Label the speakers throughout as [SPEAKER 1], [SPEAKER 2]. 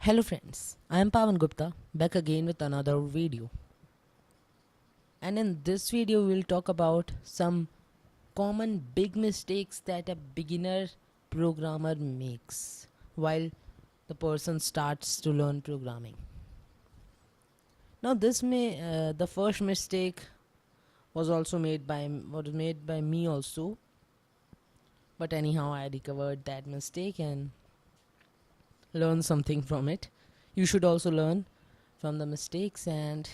[SPEAKER 1] Hello friends, I am Pavan Gupta back again with another video. And in this video we'll talk about some common big mistakes that a beginner programmer makes while the person starts to learn programming. Now the first mistake was made by me also, but anyhow I recovered that mistake and learned something from it. You should also learn from the mistakes and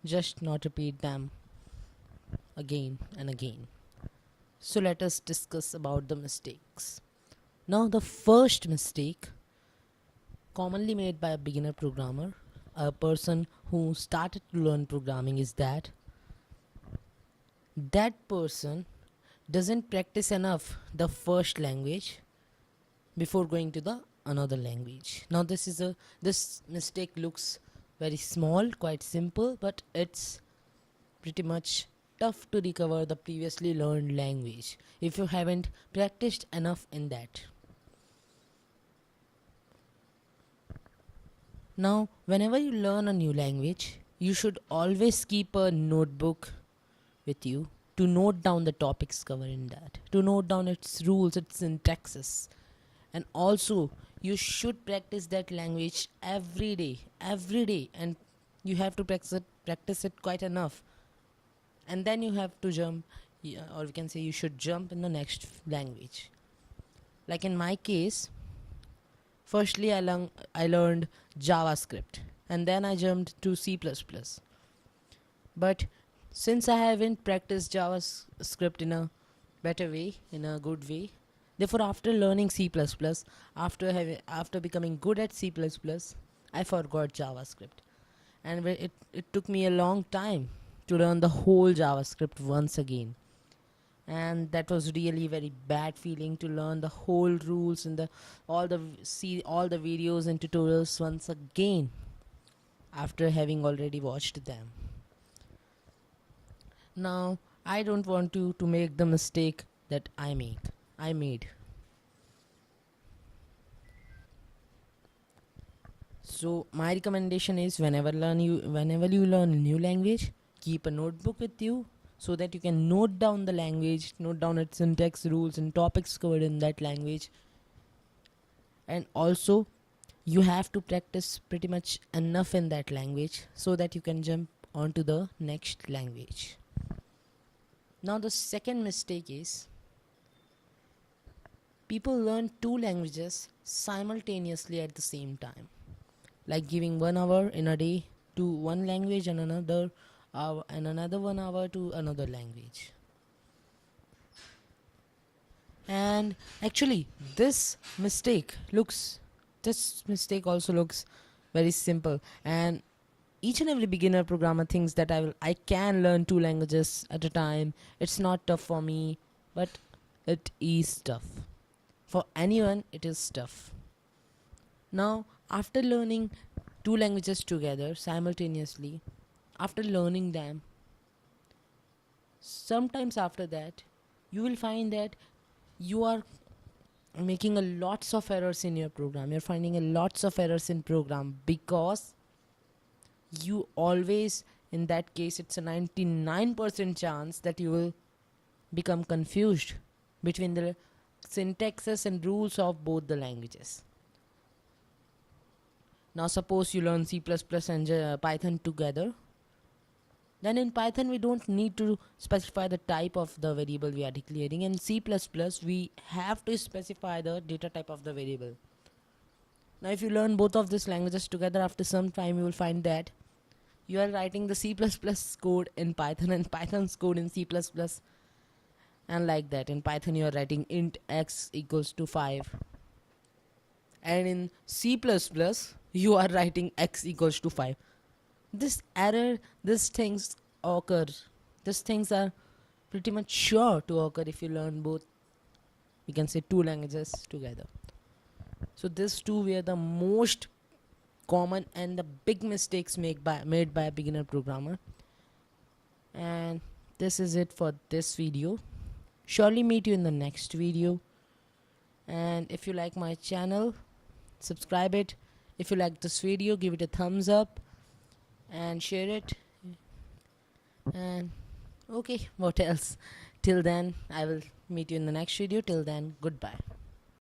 [SPEAKER 1] just not repeat them again and again. So let us discuss about the mistakes. Now the first mistake commonly made by a beginner programmer, a person who started to learn programming, is that person doesn't practice enough the first language before going to the another language. Now this mistake looks very small, quite simple, but it's pretty much tough to recover the previously learned language if you haven't practiced enough in that. Now, whenever you learn a new language, you should always keep a notebook with you to note down the topics covered in that, to note down its rules, its syntaxes, and also you should practice that language every day, and you have to practice it quite enough, and then you have to jump, yeah, or we can say you should jump in the next language. Like in my case, firstly I learned JavaScript and then I jumped to C++. But since I haven't practiced JavaScript in a better way, in a good way, therefore after learning C++, after becoming good at C++, I forgot JavaScript, and it took me a long time to learn the whole JavaScript once again. And that was really very bad feeling to learn the whole rules and see all the videos and tutorials once again after having already watched them. Now I don't want to make the mistake that I made. So my recommendation is whenever you learn a new language, keep a notebook with you so that you can note down the language, note down its syntax, rules, and topics covered in that language. And also, you have to practice pretty much enough in that language so that you can jump onto the next language. Now, the second mistake is people learn two languages simultaneously at the same time, like giving 1 hour in a day to one language and another 1 hour to another language. And actually this mistake also looks very simple, and each and every beginner programmer thinks that I can learn two languages at a time, it's not tough for me. But it is tough for anyone, it is tough. Now after learning two languages together simultaneously, after learning them, sometimes after that you will find that you are making a lots of errors in your program, you're finding a lots of errors in program, because you always, in that case it's a 99% chance that you will become confused between the syntaxes and rules of both the languages. Now suppose you learn C++ and Python together. Then in Python we don't need to specify the type of the variable we are declaring. In C++ we have to specify the data type of the variable. Now if you learn both of these languages together, after some time you will find that you are writing the C++ code in Python and Python's code in C++. And like that, in Python you are writing int x equals to 5. And in C++ you are writing x equals to 5. These things occur. These things are pretty much sure to occur if you learn both, we can say, two languages together. So these two were the most common and the big mistakes made by a beginner programmer. And this is it for this video. Surely meet you in the next video. And if you like my channel, subscribe it If you like this video, give it a thumbs up and share it. And okay, what else? Till then, I will meet you in the next video. Till then, goodbye.